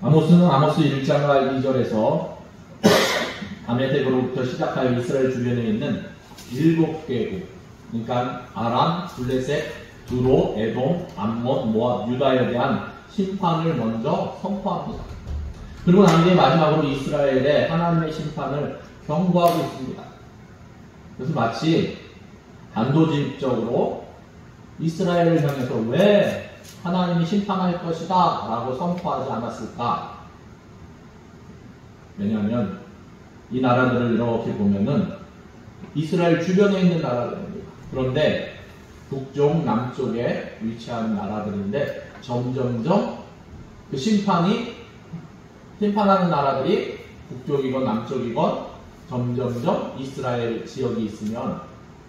아모스는 아모스 1장과 2절에서 다메섹으로부터 시작하여 이스라엘 주변에 있는 7개국, 그러니까 아람, 블레셋, 두로, 에돔, 암몬, 모압, 유다에 대한 심판을 먼저 선포합니다. 그리고 난 뒤에 마지막으로 이스라엘의 하나님의 심판을 경고하고 있습니다. 그래서 마치 단도직입적으로 이스라엘을 향해서 왜 하나님이 심판할 것이다 라고 선포하지 않았을까? 왜냐하면 이 나라들을 이렇게 보면은 이스라엘 주변에 있는 나라들입니다. 그런데 북쪽, 남쪽에 위치한 나라들인데 점점점 그 심판하는 나라들이 북쪽이건 남쪽이건 점점점 이스라엘 지역이 있으면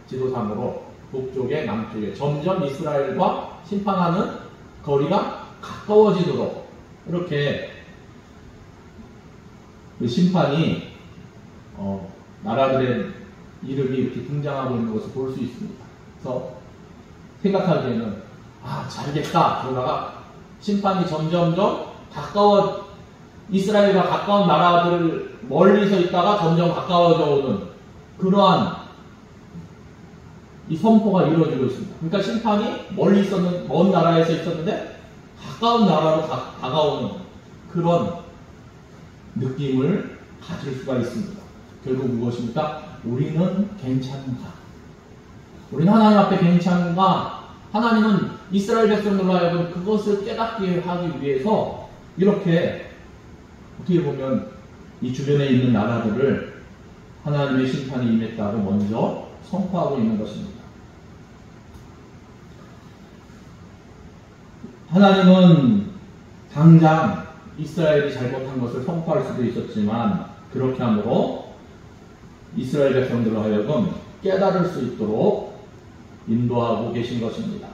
지도상으로 북쪽에 남쪽에 점점 이스라엘과 심판하는 거리가 가까워지도록 이렇게 그 심판이 나라들의 이름이 이렇게 등장하고 있는 것을 볼 수 있습니다. 그래서 생각하기에는 잘겠다 그러다가 심판이 점점점 이스라엘과 가까운 나라들을 멀리서 있다가 점점 가까워져 오는 그러한 이 선포가 이루어지고 있습니다. 그러니까 심판이 먼 나라에서 있었는데 가까운 나라로 다가오는 그런 느낌을 가질 수가 있습니다. 결국 무엇입니까? 우리는 괜찮은가? 우리는 하나님 앞에 괜찮은가? 하나님은 이스라엘 백성들로 하여금 그것을 깨닫게 하기 위해서 이렇게 어떻게 보면 이 주변에 있는 나라들을 하나님의 심판이 임했다고 먼저 선포하고 있는 것입니다. 하나님은 당장 이스라엘이 잘못한 것을 선포할 수도 있었지만 그렇게 함으로 이스라엘 백성들로 하여금 깨달을 수 있도록 인도하고 계신 것입니다.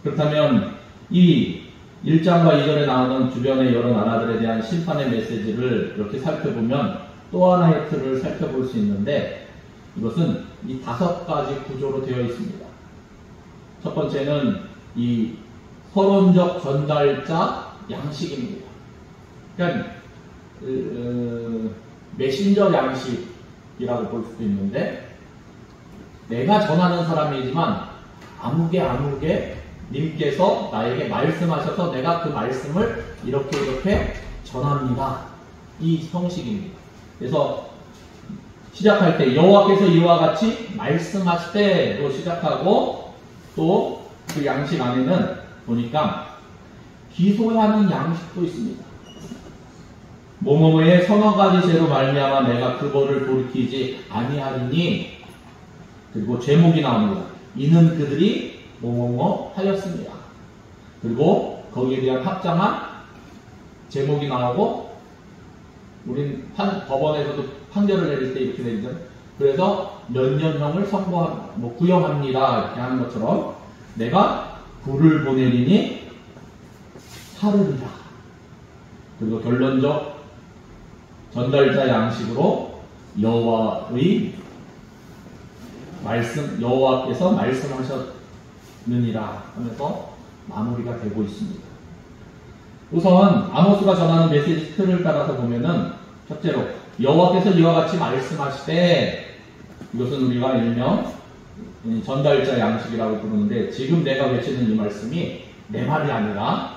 그렇다면 이 1장과 2절에 나오는 주변의 여러 나라들에 대한 심판의 메시지를 이렇게 살펴보면 또 하나의 틀을 살펴볼 수 있는데 이것은 이 5가지 구조로 되어 있습니다. 첫 번째는 이 서론적 전달자 양식입니다. 그러니까 메신저 양식이라고 볼 수도 있는데 내가 전하는 사람이지만 아무개 님께서 나에게 말씀하셔서 내가 그 말씀을 이렇게 전합니다. 이 형식입니다. 그래서 시작할 때 여호와께서 이와 같이 말씀하시되로 시작하고 또 그 양식 안에는 보니까 기소하는 양식도 있습니다. 뭐뭐뭐의 서너 가지 죄로 말미암아 내가 그 벌을 돌이키지 아니하리니 그리고 제목이 나옵니다. 이는 그들이 뭐뭐뭐 하였습니다. 그리고 거기에 대한 합당한 제목이 나오고 우린 법원에서도 판결을 내릴 때 이렇게 내리잖아요. 그래서 몇 년형을 구형합니다. 이렇게 하는 것처럼 내가 불을 보내리니 사르리라. 그리고 결론적 전달자 양식으로 여호와께서 말씀하셨느니라 하면서 마무리가 되고 있습니다. 우선 아모스가 전하는 메시지 틀을 따라서 보면은 첫째로 여호와께서 이와 같이 말씀하시되 이것은 우리가 일명 전달자 양식이라고 부르는데 지금 내가 외치는 이 말씀이 내 말이 아니라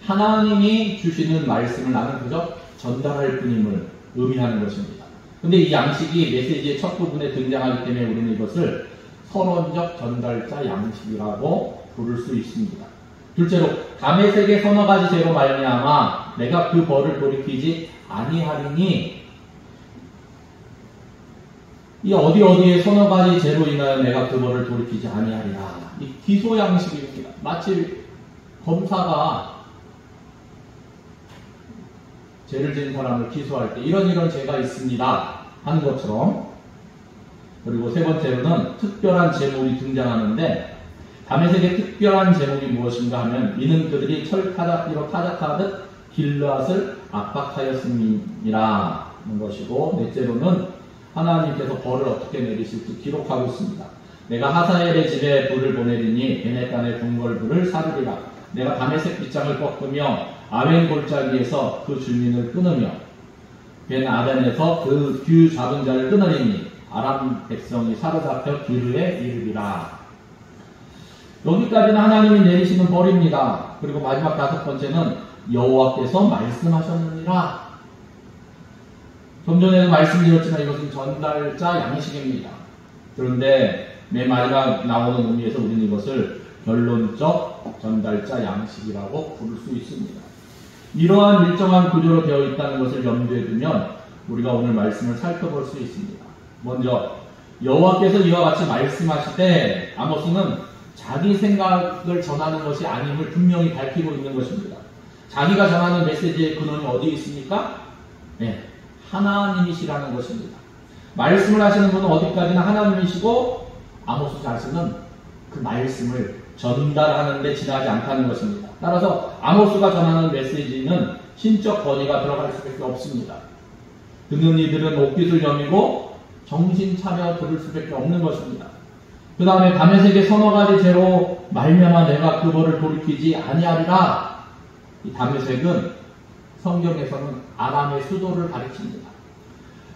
하나님이 주시는 말씀을 나는 그저 전달할 뿐임을 의미하는 것입니다. 근데 이 양식이 메시지의 첫 부분에 등장하기 때문에 우리는 이것을 서론적 전달자 양식이라고 부를 수 있습니다. 둘째로 다메섹의 서너 가지 죄로 말미암아 내가 그 벌을 돌이키지 아니하리니 이 어디에 서너 가지 죄로 인하여 내가 그 벌을 돌이키지 아니하리라. 이 기소 양식입니다. 마치 검사가 죄를 지은 사람을 기소할 때 이런 죄가 있습니다 하는 것처럼. 그리고 세 번째로는 특별한 제목이 등장하는데 다메섹의 특별한 제목이 무엇인가 하면 이는 그들이 철타작기로 타작하듯 길르앗을 압박하였음이라 하는 것이고, 넷째로는 하나님께서 벌을 어떻게 내리실지 기록하고 있습니다. 내가 하사엘의 집에 불을 보내리니 베네간의 궁궐불을 사르리라. 내가 다메섹 빗장을 꺾으며 아벤 골짜기에서 그 주민을 끊으며 벤 아벤에서 그 규 잡은 자를 끊으리니 아람 백성이 사로잡혀 기르에 이르리라. 여기까지는 하나님이 내리시는 벌입니다. 그리고 마지막 다섯 번째는 여호와께서 말씀하셨느니라. 좀 전에도 말씀드렸지만 이것은 전달자 양식입니다. 그런데 맨 마지막 나오는 의미에서 우리는 이것을 결론적 전달자 양식이라고 부를 수 있습니다. 이러한 일정한 구조로 되어 있다는 것을 염두에 두면 우리가 오늘 말씀을 살펴볼 수 있습니다. 먼저 여호와께서 이와 같이 말씀하시되 아모스는 자기 생각을 전하는 것이 아님을 분명히 밝히고 있는 것입니다. 자기가 전하는 메시지의 근원이 어디에 있습니까? 네, 하나님이시라는 것입니다. 말씀을 하시는 분은 어디까지나 하나님이시고 아모스 자신은 그 말씀을 전달하는 데 지나지 않다는 것입니다. 따라서 아모스가 전하는 메시지는 신적 권위가 들어갈 수밖에 없습니다. 듣는 이들은 옥깃을 여미고 정신 차려 들을 수밖에 없는 것입니다. 그 다음에 다메섹의 서너 가지 죄로 말미암아 내가 그 벌을 돌이키지 아니하리라. 이 다메섹은 성경에서는 아람의 수도를 가리킵니다.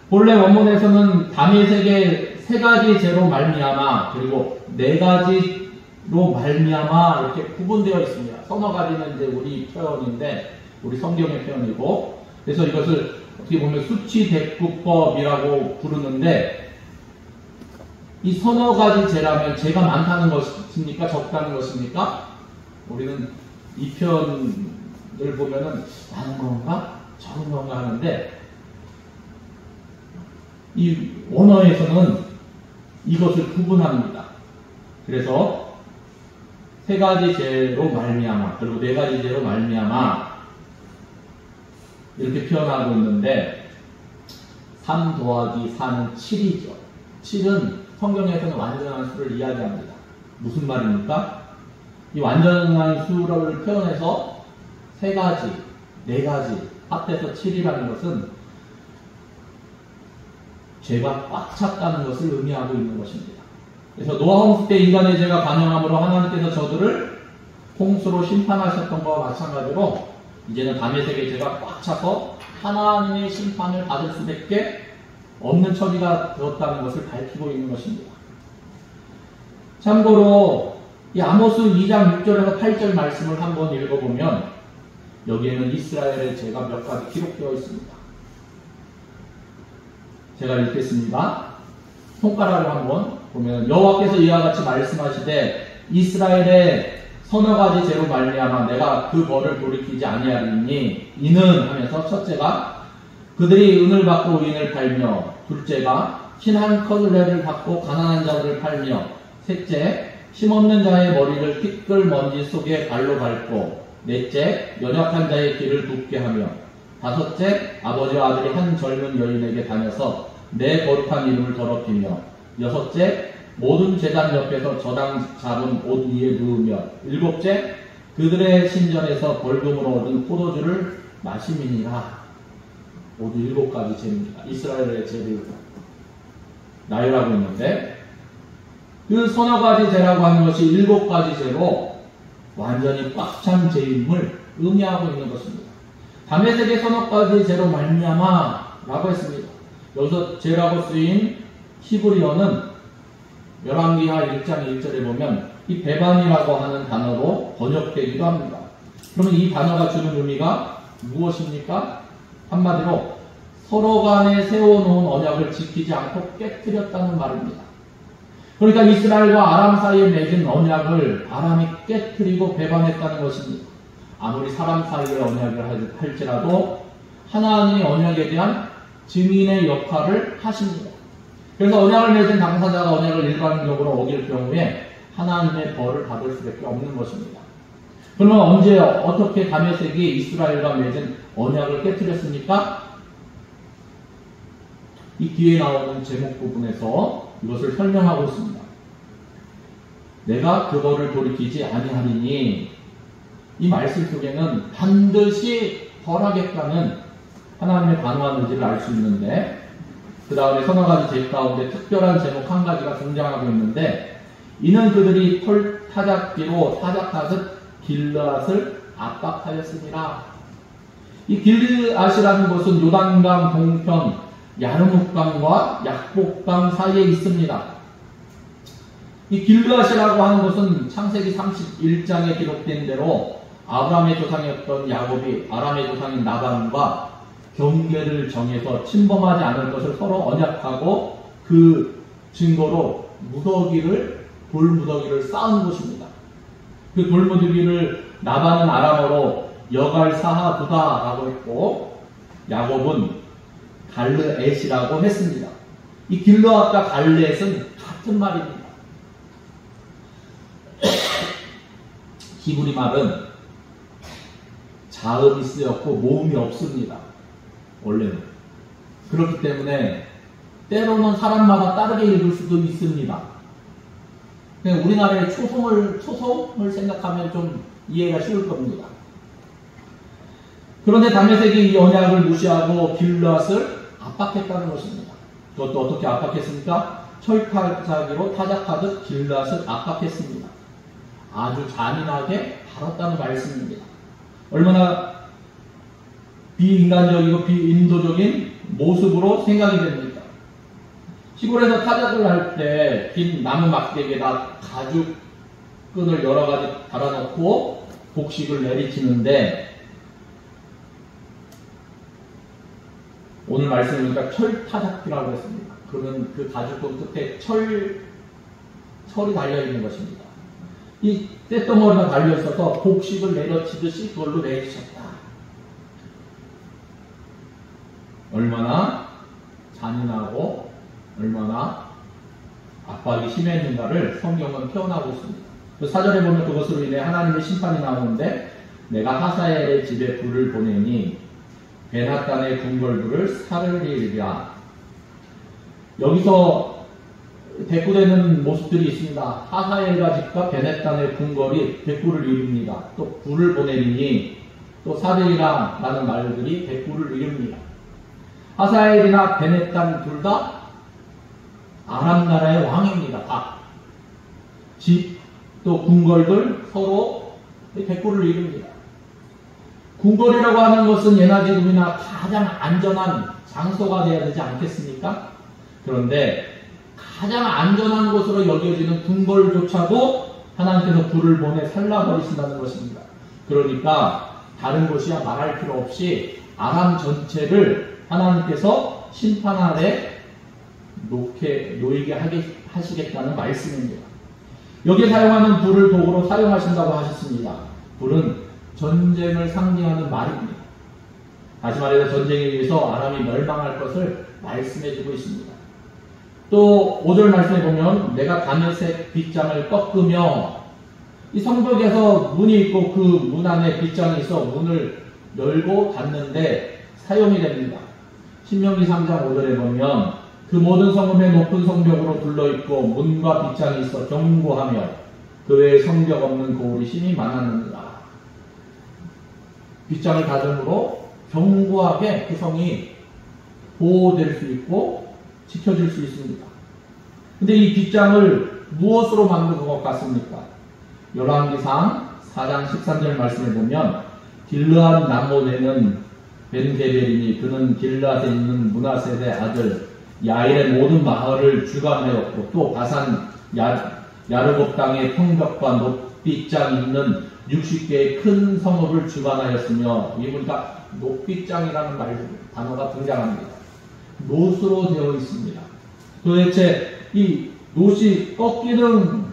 본래 원문에서는 다메섹의 세 가지 죄로 말미암아 그리고 네 가지로 말미암아 이렇게 구분되어 있습니다. 서너 가지는 이제 우리 표현인데 우리 성경의 표현이고 그래서 이것을 어떻게 보면 수치대꾸법이라고 부르는데 이 서너 가지 죄라면 죄가 많다는 것입니까? 적다는 것입니까? 우리는 이 표현을 보면은 많은 건가? 적은 건가 하는데 이 원어에서는 이것을 구분합니다. 그래서 세 가지 죄로 말미암아 그리고 네 가지 죄로 말미암아 이렇게 표현하고 있는데 3 더하기 4는 7이죠. 7은 성경에서는 완전한 수를 이야기합니다. 무슨 말입니까? 이 완전한 수를 표현해서 세 가지, 네 가지 합해서 7이라는 것은 죄가 꽉 찼다는 것을 의미하고 있는 것입니다. 그래서 노아 홍수 때 인간의 죄가 관영함으로 하나님께서 저들을 홍수로 심판하셨던 것과 마찬가지로 이제는 다메섹의 죄가 꽉 차서 하나님의 심판을 받을 수밖에 없는 처지가 되었다는 것을 밝히고 있는 것입니다. 참고로 이 아모스 2장 6절에서 8절 말씀을 한번 읽어보면 여기에는 이스라엘의 죄가 몇 가지 기록되어 있습니다. 제가 읽겠습니다. 손가락으로 한번 보면 여호와께서 이와 같이 말씀하시되 이스라엘의 서너 가지 죄로 말미암아 내가 그 벌을 돌이키지 아니하리니 이는 하면서 첫째가 그들이 은을 받고 의인을 팔며 둘째가 흰 한 커들레를 받고 가난한 자들을 팔며 셋째 힘없는 자의 머리를 티끌 먼지 속에 발로 밟고 넷째 연약한 자의 길을 굽게 하며 다섯째 아버지와 아들이 한 젊은 여인에게 다녀서 내 거룩한 이름을 더럽히며 여섯째 모든 제단 옆에서 저당 잡은 옷 위에 누우며 일곱째 그들의 신전에서 벌금으로 얻은 포도주를 마심이니라. 모두 7가지 죄입니다. 이스라엘의 죄를 나열하고 있는데 그 서너 가지 죄라고 하는 것이 7가지 죄로 완전히 꽉 찬 죄임을 의미하고 있는 것입니다. 다메섹의 서너 가지 죄로 말미암아 라고 했습니다. 여기서 죄라고 쓰인 히브리어는 열왕기하 1장 1절에 보면 이 베반이라고 하는 단어로 번역되기도 합니다. 그러면 이 단어가 주는 의미가 무엇입니까? 한마디로 서로 간에 세워놓은 언약을 지키지 않고 깨뜨렸다는 말입니다. 그러니까 이스라엘과 아람 사이에 맺은 언약을 아람이 깨뜨리고 배반했다는 것입니다. 아무리 사람 사이의 언약을 할지라도 하나님의 언약에 대한 증인의 역할을 하십니다. 그래서 언약을 맺은 당사자가 언약을 일반적으로 어길 경우에 하나님의 벌을 받을 수밖에 없는 것입니다. 그러면 언제 어떻게 다메섹이 이스라엘과 맺은 언약을 깨뜨렸습니까? 이 뒤에 나오는 제목 부분에서 이것을 설명하고 있습니다. 내가 그 벌을 돌이키지 아니하리니 이 말씀 속에는 반드시 벌하겠다는 하나님의 단호한 의지를 알 수 있는데 그 다음에 서너 가지 죄 가운데 특별한 제목 한 가지가 등장하고 있는데 이는 그들이 털 타작기로 타작하듯 길르앗을 압박하였습니다. 이 길르앗이라는 것은 요단강 동편 야르묵강과 약복강 사이에 있습니다. 이 길르앗이라고 하는 것은 창세기 31장에 기록된 대로 아브라함의 조상이었던 야곱이 아람의 조상인 나단과 경계를 정해서 침범하지 않을 것을 서로 언약하고 그 증거로 돌무더기를 쌓은 곳입니다. 그 돌무더기를 나단은 아람어로 여갈사하두다라고 했고 야곱은 갈르엣이라고 했습니다. 이 길르앗과 갈르엣은 같은 말입니다. 히브리 말은 자음이 쓰였고 모음이 없습니다. 원래는. 그렇기 때문에 때로는 사람마다 다르게 읽을 수도 있습니다. 우리나라의 초성을 생각하면 좀 이해가 쉬울 겁니다. 그런데 다메섹이 이 언약을 무시하고 길르앗을 압박했다는 것입니다. 그것도 어떻게 압박했습니까? 철타자기로 타작하듯 길르앗을 압박했습니다. 아주 잔인하게 다뤘다는 말씀입니다. 얼마나 비인간적이고 비인도적인 모습으로 생각이 됩니다. 시골에서 타작을 할 때 긴 나무 막대기에다 가죽끈을 여러 가지 달아놓고 곡식을 내리치는데 오늘 말씀을 보니까 철타작기라고 했습니다. 그러면 그 가죽끈 끝에 철이 달려있는 것입니다. 이 쇳덩어리가 달려있어서 곡식을 내려치듯이 그걸로 내리쳤다. 얼마나 잔인하고 얼마나 압박이 심했는가를 성경은 표현하고 있습니다. 그 4절에 보면 그것으로 인해 하나님의 심판이 나오는데 내가 하사엘의 집에 불을 보내니 베나단의 궁궐들을 사르리리라. 여기서 대꾸되는 모습들이 있습니다. 하사엘과 집과 베네단의 궁궐이 대꾸를 이룹니다. 또 불을 보내리니 또 사르리라라는 말들이 대꾸를 이룹니다. 하사엘이나 베네단 둘 다 아람 나라의 왕입니다. 다. 집, 또 궁궐들 서로 대꾸를 이룹니다. 궁궐이라고 하는 것은 예나 지금이나 가장 안전한 장소가 되어야 되지 않겠습니까? 그런데 가장 안전한 곳으로 여겨지는 궁궐조차도 하나님께서 불을 보내 살라버리신다는 것입니다. 그러니까 다른 곳이야 말할 필요 없이 아람 전체를 하나님께서 심판 아래 놓이게 하시겠다는 말씀입니다. 여기에 사용하는 불을 도구로 사용하신다고 하셨습니다. 불은 전쟁을 상징하는 말입니다. 다시 말해서 전쟁에 의해서 아람이 멸망할 것을 말씀해주고 있습니다. 또 5절 말씀에 보면 내가 다메섹 빗장을 꺾으며 이 성벽에서 문이 있고 그 문 안에 빗장이 있어 문을 열고 닫는데 사용이 됩니다. 신명기 3장 5절에 보면 그 모든 성읍에 높은 성벽으로 둘러있고 문과 빗장이 있어 견고하며 그 외에 성벽 없는 고울이 심히 많았느니라. 빗장을 닫음으로 견고하게 그 성이 보호될 수 있고 지켜질 수 있습니다. 근데 이 빗장을 무엇으로 만든 것 같습니까? 열왕기상 4장 13절 말씀에 보면 길르앗 남모네는 벤게벨이니 그는 길르앗에 있는 문하세의 아들 야일의 모든 마을을 주관하였고 또 바산 야르곱 땅의 평벽과 높빗장이 있는 60개의 큰 성읍을 주관하였으며 이 보니까 높빗장이라는 단어가 등장합니다. 노스로 되어 있습니다. 도대체 이 노시 꺾이는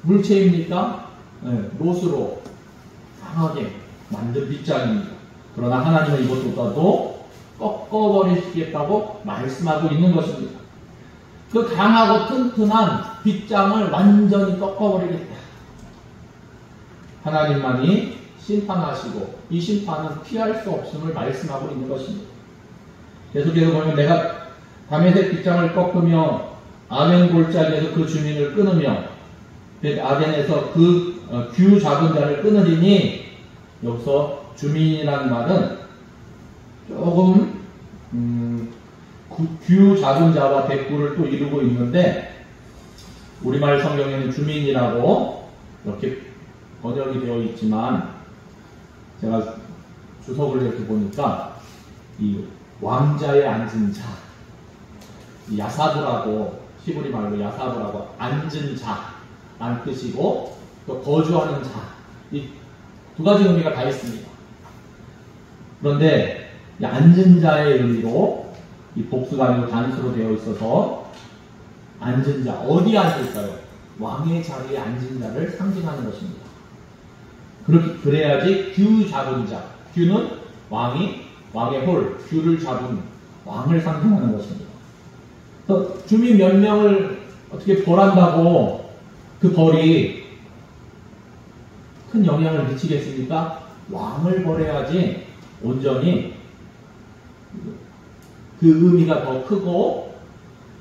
물체입니까? 네, 노스로 강하게 만든 빗장입니다. 그러나 하나님은 이것보다도 꺾어버리시겠다고 말씀하고 있는 것입니다. 그 강하고 튼튼한 빗장을 완전히 꺾어버리겠다. 하나님만이 심판하시고 이 심판은 피할 수 없음을 말씀하고 있는 것입니다. 계속해서 보면 내가 다메섹 빗장을 꺾으며 아멘 골짜기에서 그 주민을 끊으며 아덴에서 그 규 잡은 자를 끊으리니 여기서 주민이라는 말은 조금 규 잡은 자와 대꾸를 또 이루고 있는데 우리말 성경에는 주민이라고 이렇게 번역이 되어 있지만 제가 주석을 이렇게 보니까 이 왕자에 앉은 자, 야사브라고, 히브리 말로 야사브라고 앉은 자라는 뜻이고 또 거주하는 자, 이 두 가지 의미가 다 있습니다. 그런데 이 앉은 자의 의미로 이 복수가 아니고 단수로 되어 있어서 앉은 자, 어디 앉을까요? 왕의 자리에 앉은 자를 상징하는 것입니다. 그래야지 규 잡은 자, 규는 왕의 홀, 규를 잡은 왕을 상징하는 것입니다. 그래서 주민 몇 명을 어떻게 벌한다고 그 벌이 큰 영향을 미치겠습니까? 왕을 벌해야지 온전히 그 의미가 더 크고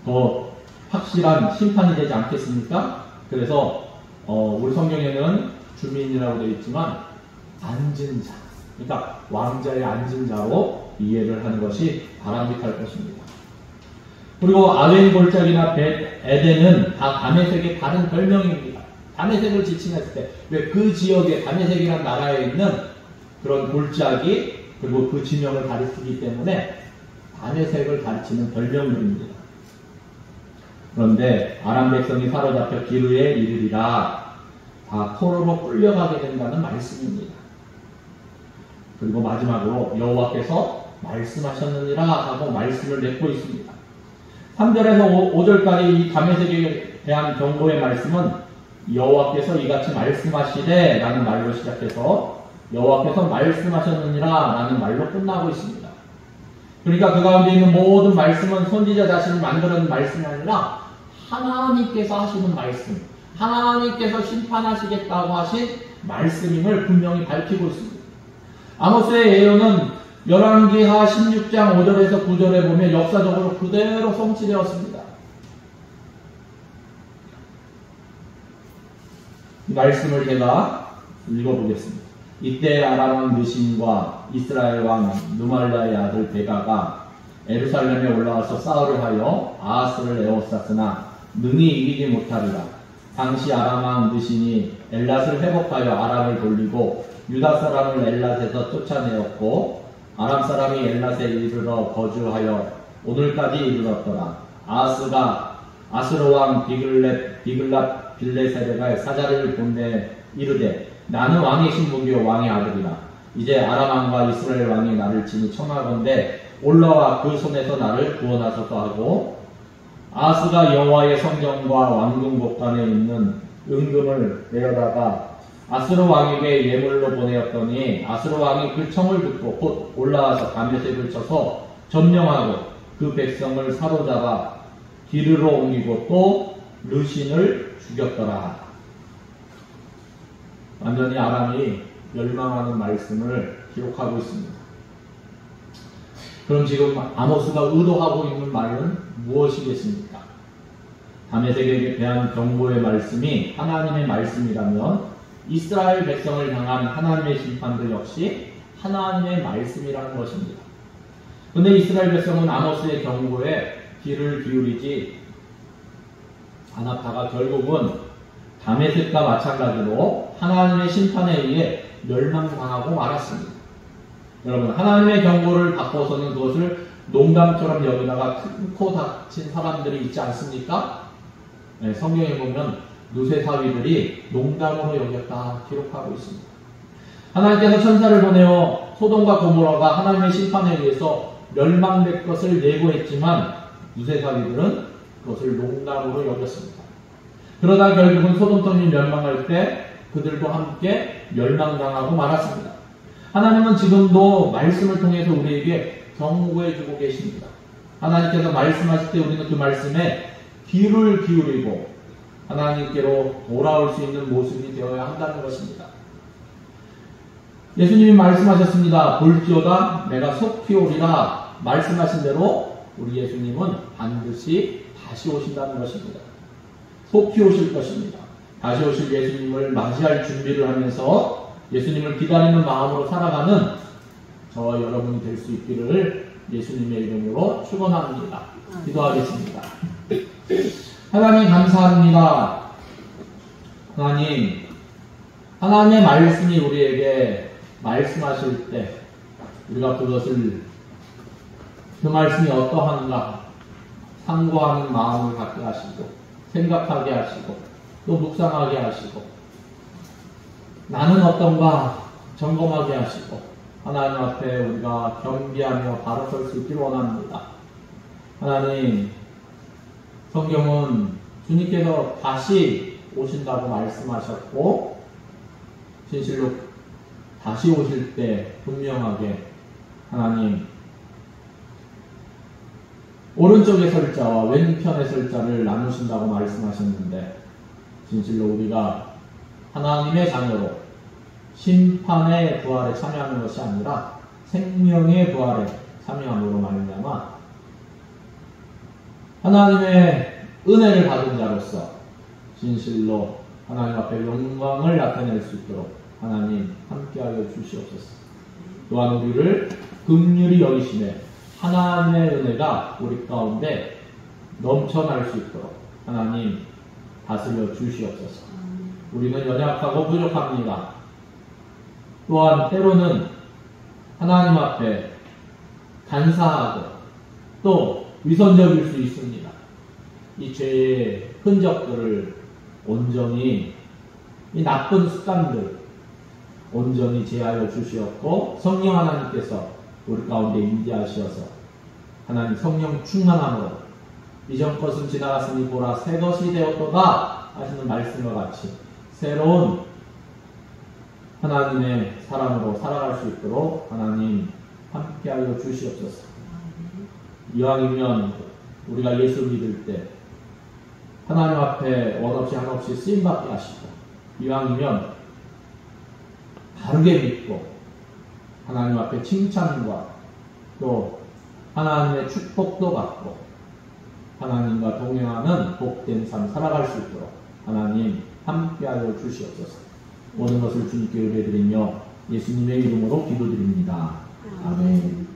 더 확실한 심판이 되지 않겠습니까? 그래서 우리 성경에는 주민이라고 되어 있지만 앉은 자, 그러니까 왕자의 앉은 자로 이해를 하는 것이 바람직할 것입니다. 그리고 아웬 골짜기나 에덴은 다 다메섹의 다른 별명입니다. 다메섹을 지칭했을 때 왜 그 지역에 다메섹이라는 나라에 있는 그런 골짜기 그리고 그 지명을 가리키기 때문에 다메섹을 가리치는 별명들입니다. 그런데 아람 백성이 사로잡혀 기르에 이르리라 다 포로로 끌려가게 된다는 말씀입니다. 그리고 마지막으로 여호와께서 말씀하셨느니라 하고 말씀을 맺고 있습니다. 3절에서 5절까지 이 다메섹에 대한 경고의 말씀은 여호와께서 이같이 말씀하시되 라는 말로 시작해서 여호와께서 말씀하셨느니라 라는 말로 끝나고 있습니다. 그러니까 그 가운데 있는 모든 말씀은 선지자 자신이 만들어낸 말씀이 아니라 하나님께서 하시는 말씀, 하나님께서 심판하시겠다고 하신 말씀임을 분명히 밝히고 있습니다. 아모스의 예언은 열왕기하 16장 5절에서 9절에 보면 역사적으로 그대로 성취되었습니다. 이 말씀을 제가 읽어보겠습니다. 이때 아람 왕 느신과 이스라엘 왕 누말라의 아들 베가가 예루살렘에 올라와서 싸우려 하여 아하스를 에워쌌으나 능히 이기지 못하리라. 당시 아람 왕 느신이 엘랏을 회복하여 아람을 돌리고 유다 사람을 엘랏에서 쫓아내었고 아람 사람이 엘랏에 이르러 거주하여 오늘까지 이르렀더라. 아하스가 아스로 왕 비글랏 빌레세르가 사자를 보내 이르되 나는 왕의 신분이요 왕의 아들이라. 이제 아람 왕과 이스라엘 왕이 나를 친히 청하건대 올라와 그 손에서 나를 구원하소서 하고 아하스가 여호와의 성전과 왕궁 곳간에 있는 은금을 내려다가 아스로 왕에게 예물로 보내었더니 아스로 왕이 그 청을 듣고 곧 올라와서 다메섹을 쳐서 점령하고 그 백성을 사로잡아 기르로 옮기고 또 르신을 죽였더라. 완전히 아람이 멸망하는 말씀을 기록하고 있습니다. 그럼 지금 아모스가 의도하고 있는 말은 무엇이겠습니까? 다메섹에 대한 경고의 말씀이 하나님의 말씀이라면 이스라엘 백성을 향한 하나님의 심판도 역시 하나님의 말씀이라는 것입니다. 그런데 이스라엘 백성은 아모스의 경고에 귀를 기울이지 않았다가 결국은 다메섹과 마찬가지로 하나님의 심판에 의해 멸망당하고 말았습니다. 여러분, 하나님의 경고를 바꿔서는 그것을 농담처럼 여기다가 큰 코 다친 사람들이 있지 않습니까? 네, 성경에 보면 누세사위들이 농담으로 여겼다 기록하고 있습니다. 하나님께서 천사를 보내어 소돔과 고모라가 하나님의 심판에 의해서 멸망될 것을 예고했지만 누세사위들은 그것을 농담으로 여겼습니다. 그러다 결국은 소돔성이 멸망할 때 그들도 함께 멸망당하고 말았습니다. 하나님은 지금도 말씀을 통해서 우리에게 경고해주고 계십니다. 하나님께서 말씀하실 때 우리는 그 말씀에 귀를 기울이고 하나님께로 돌아올 수 있는 모습이 되어야 한다는 것입니다. 예수님이 말씀하셨습니다. 볼지어다 내가 속히 오리라. 말씀하신 대로 우리 예수님은 반드시 다시 오신다는 것입니다. 속히 오실 것입니다. 다시 오실 예수님을 맞이할 준비를 하면서 예수님을 기다리는 마음으로 살아가는 저와 여러분이 될 수 있기를 예수님의 이름으로 축원합니다. 기도하겠습니다. 하나님 감사합니다. 하나님, 하나님의 말씀이 우리에게 말씀하실 때 우리가 그것을 그 말씀이 어떠한가 상고하는 마음을 갖게 하시고 생각하게 하시고 또 묵상하게 하시고 나는 어떤가 점검하게 하시고 하나님 앞에 우리가 겸비하며 바로 설 수 있기를 원합니다. 하나님, 성경은 주님께서 다시 오신다고 말씀하셨고 진실로 다시 오실 때 분명하게 하나님 오른쪽에 설 자와 왼편에 설 자를 나누신다고 말씀하셨는데 진실로 우리가 하나님의 자녀로 심판의 부활에 참여하는 것이 아니라 생명의 부활에 참여함으로 말미암아 하나님의 은혜를 받은 자로서 진실로 하나님 앞에 영광을 나타낼 수 있도록 하나님 함께하여 주시옵소서. 또한 우리를 긍휼히 여기시네 하나님의 은혜가 우리 가운데 넘쳐날 수 있도록 하나님 다스려 주시옵소서. 우리는 연약하고 부족합니다. 또한 때로는 하나님 앞에 간사하고 또 위선적일 수 있습니다. 이 죄의 흔적들을 온전히 이 나쁜 습관들 온전히 제하여 주시었고 성령 하나님께서 우리 가운데 임재하시어서 하나님 성령 충만함으로 이전 것은 지나갔으니 보라 새 것이 되었도다 하시는 말씀과 같이 새로운 하나님의 사람으로 살아갈 수 있도록 하나님 함께하여 주시옵소서. 이왕이면 우리가 예수 믿을 때 하나님 앞에 원없이 한없이 쓰임받게 하시고 이왕이면 바르게 믿고 하나님 앞에 칭찬과 또 하나님의 축복도 받고 하나님과 동행하는 복된 삶 살아갈 수 있도록 하나님 함께하여 주시옵소서. 모든 것을 주님께 의뢰드리며 예수님의 이름으로 기도드립니다. 아멘.